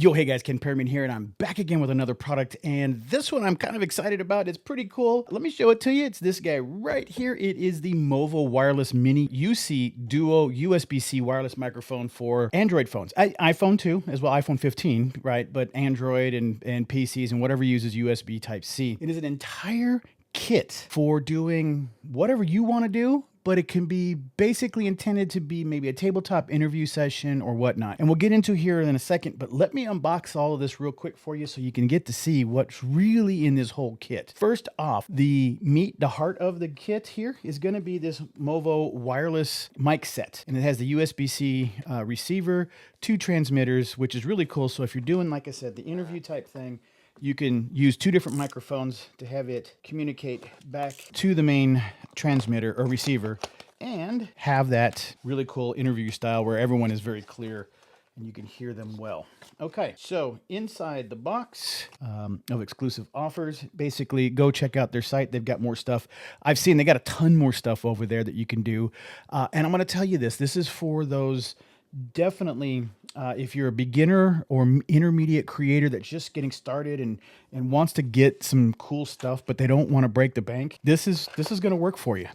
Yo, hey guys, Ken Perryman here, and I'm back again with another product, and this one I'm kind of excited about. It's pretty cool. Let me show it to you. It's this guy right here. It is the Movo Wireless Mini UC Duo USB-C wireless microphone for Android phones. iPhone too, as well, iPhone 15, right? But Android and PCs and whatever uses USB Type-C. It is an entire kit for doing whatever you want to do, but it can be basically intended to be maybe a tabletop interview session or whatnot. And we'll get into here in a second, but let me unbox all of this real quick for you so you can get to see what's really in this whole kit. First off, the heart of the kit here is going to be this Movo wireless mic set. And it has the USB-C receiver, 2 transmitters, which is really cool. So if you're doing, like I said, the interview type thing, you can use 2 different microphones to have it communicate back to the main transmitter or receiver and have that really cool interview style where everyone is very clear and you can hear them well. Okay, so inside the box of exclusive offers, basically go check out their site. They've got more stuff. I've seen they got a ton more stuff over there that you can do. And I'm going to tell you this is for those definitely if you're a beginner or intermediate creator that's just getting started and wants to get some cool stuff, but they don't want to break the bank, this is going to work for you.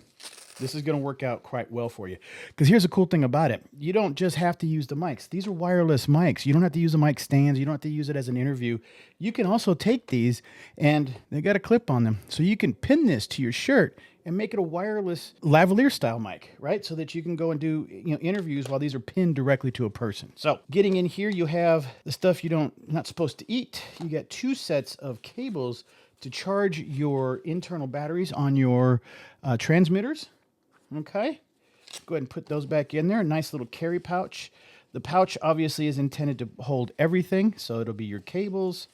This is going to work out quite well for you. Because here's the cool thing about it. You don't just have to use the mics. These are wireless mics. You don't have to use the mic stands. You don't have to use it as an interview. You can also take these, and they got a clip on them. So you can pin this to your shirt and make it a wireless lavalier style mic, right? So that you can go and do interviews while these are pinned directly to a person. So getting in here, you have the stuff not supposed to eat. You got 2 sets of cables to charge your internal batteries on your transmitters. Okay, go ahead and put those back in there. A nice little carry pouch. The pouch obviously is intended to hold everything, so it'll be your cables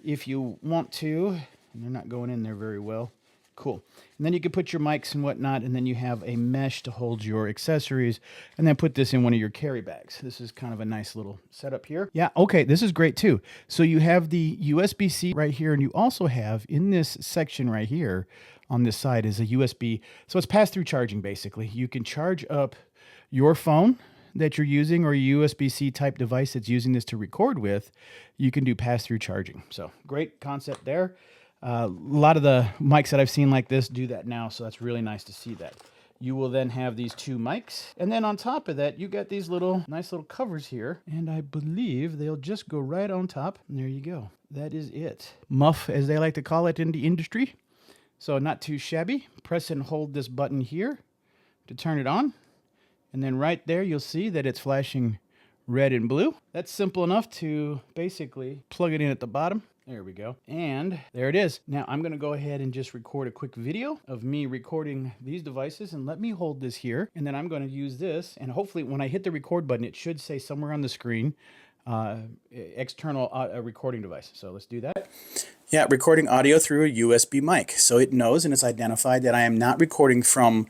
if you want to. And they're not going in there very well. Cool. And then you can put your mics and whatnot, and then you have a mesh to hold your accessories, and then put this in one of your carry bags. This is kind of a nice little setup here. Yeah, okay, this is great too. So you have the USB-C right here, and you also have in this section right here on this side is a USB. So it's pass-through charging basically. You can charge up your phone that you're using or a USB-C type device that's using this to record with. You can do pass-through charging. So great concept there. A lot of the mics that I've seen like this do that now, so that's really nice to see that. You will then have these 2 mics, and then on top of that, you got these nice little covers here, and I believe they'll just go right on top, and there you go. That is it. Muff, as they like to call it in the industry. So not too shabby. Press and hold this button here to turn it on, and then right there, you'll see that it's flashing red and blue. That's simple enough to basically plug it in at the bottom. There we go. And there it is. Now I'm going to go ahead and just record a quick video of me recording these devices, and let me hold this here. And then I'm going to use this, and hopefully when I hit the record button, it should say somewhere on the screen, external recording device. So let's do that. Yeah, recording audio through a USB mic. So it knows and it's identified that I am not recording from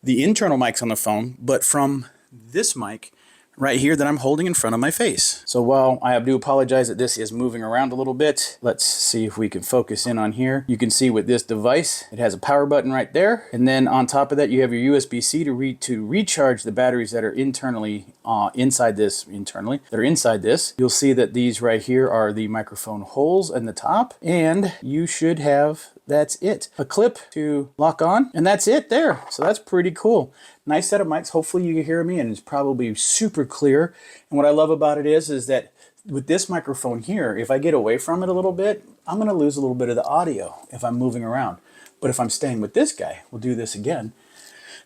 the internal mics on the phone, but from this mic right here that I'm holding in front of my face. So while I do apologize that this is moving around a little bit, let's see if we can focus in on here. You can see with this device, it has a power button right there. And then on top of that, you have your USB-C to recharge the batteries that are internally inside this. You'll see that these right here are the microphone holes in the top, and you should have, that's it, a clip to lock on, and that's it there. So that's pretty cool. Nice set of mics. Hopefully you can hear me, and it's probably super clear. And what I love about it is that with this microphone here, if I get away from it a little bit, I'm going to lose a little bit of the audio if I'm moving around. But if I'm staying with this guy, we'll do this again,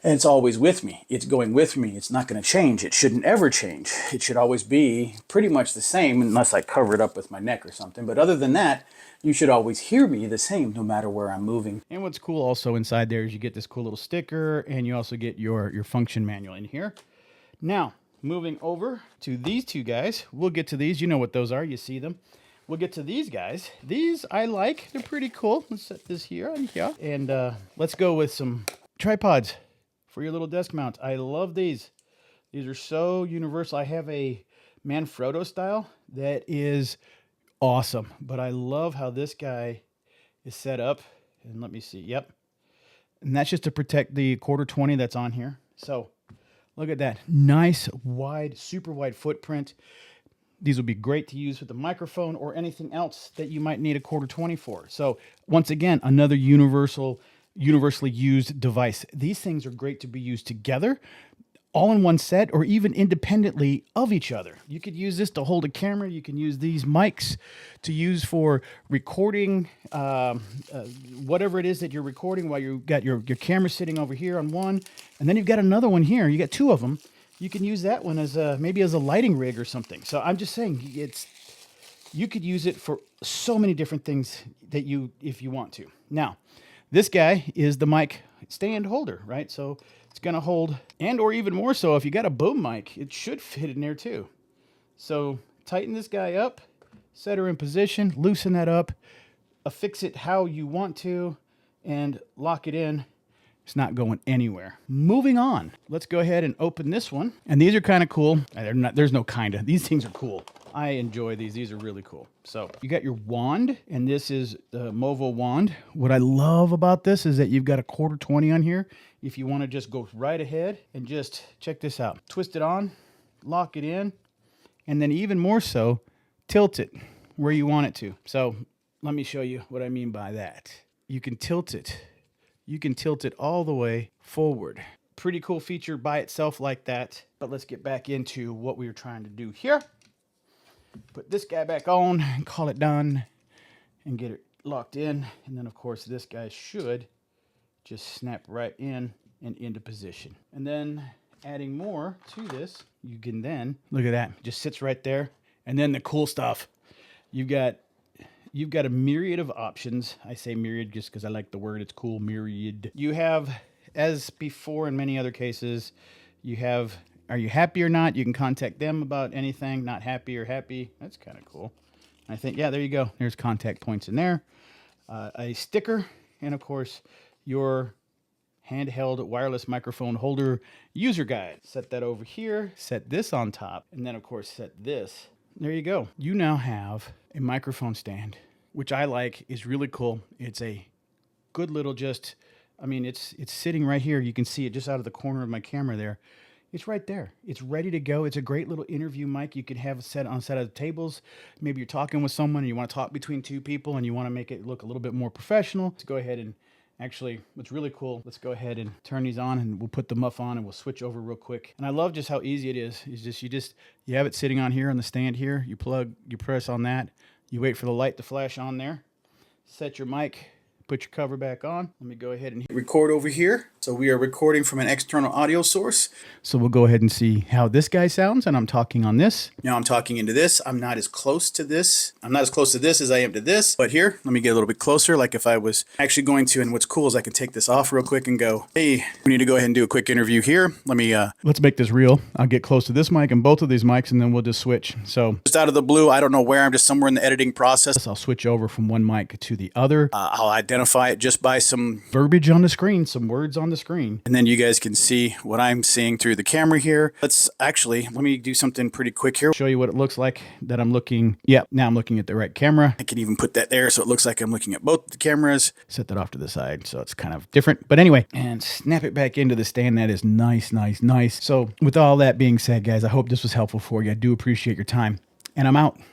and it's always with me. It's going with me. It's not going to change. It shouldn't ever change. It should always be pretty much the same unless I cover it up with my neck or something. But other than that, you should always hear me the same no matter where I'm moving. And what's cool also inside there is you get this cool little sticker, and you also get your function manual in here. Now, moving over to these 2 guys. We'll get to these. You know what those are. You see them. We'll get to these guys. These I like. They're pretty cool. Let's set this here and here. And let's go with some tripods for your little desk mount. I love these. These are so universal. I have a Manfrotto style that is awesome, but I love how this guy is set up. And let me see. Yep. And that's just to protect the 1/4-20 that's on here. So look at that. Nice, wide, super wide footprint. These would be great to use with the microphone or anything else that you might need a quarter 20 for. So once again, another universally used device. These things are great to be used together, all in one set, or even independently of each other. You could use this to hold a camera. You can use these mics to use for recording whatever it is that you're recording while you've got your camera sitting over here on one, and then you've got another one here. You got two of them. You can use that one as maybe as a lighting rig or something. So I'm just saying, you could use it for so many different things that if you want to. Now, this guy is the mic stand holder, right? So it's going to hold, and or even more so, if you got a boom mic, it should fit in there too. So tighten this guy up, set her in position, loosen that up, affix it how you want to, and lock it in. It's not going anywhere. Moving on, let's go ahead and open this one. And these are kind of cool. There's no kinda. These things are cool. I enjoy these. These are really cool. So you got your wand, and this is the Movo wand. What I love about this is that you've got a quarter 20 on here. If you want to just go right ahead and just check this out. Twist it on, lock it in, and then even more so, tilt it where you want it to. So let me show you what I mean by that. You can tilt it. You can tilt it all the way forward. Pretty cool feature by itself like that. But let's get back into what we were trying to do here. Put this guy back on and call it done and get it locked in. And then of course this guy should just snap right in and into position. And then adding more to this, you can then, look at that, just sits right there. And then the cool stuff, you've got a myriad of options. I say myriad just because I like the word. It's cool, myriad. You have, as before in many other cases, you have, are you happy or not? You can contact them about anything, not happy or happy. That's kind of cool. I think, yeah, there you go. There's contact points in there. A sticker, and of course, your handheld wireless microphone holder user guide. Set that over here, set this on top, and then of course set this. There you go. You now have a microphone stand, which I like, is really cool. It's a good little it's sitting right here. You can see it just out of the corner of my camera there. It's right there. It's ready to go. It's a great little interview mic. You could have set on a set of tables. Maybe you're talking with someone and you want to talk between two people and you want to make it look a little bit more professional. Let's go ahead and actually, what's really cool, let's go ahead and turn these on and we'll put the muff on and we'll switch over real quick. And I love just how easy it is. It's just, you have it sitting on here on the stand here. You plug, you press on that. You wait for the light to flash on there. Set your mic. Put your cover back on. Let me go ahead and record over here. So we are recording from an external audio source. So we'll go ahead and see how this guy sounds. And I'm talking on this. Now I'm talking into this. I'm not as close to this. I'm not as close to this as I am to this. But here, let me get a little bit closer. Like if I was actually going to, and what's cool is I can take this off real quick and go, hey, we need to go ahead and do a quick interview here. Let me, let's make this real. I'll get close to this mic and both of these mics, and then we'll just switch. So just out of the blue, I don't know where, I'm just somewhere in the editing process. I'll switch over from one mic to the other. I'll identify it just by some verbiage on the screen, some words on the screen. And then you guys can see what I'm seeing through the camera here. Let me do something pretty quick here. Show you what it looks like that I'm looking. Yeah, now I'm looking at the right camera. I can even put that there so it looks like I'm looking at both the cameras. Set that off to the side so it's kind of different. But anyway, and snap it back into the stand. That is nice, nice, nice. So with all that being said, guys, I hope this was helpful for you. I do appreciate your time. And I'm out.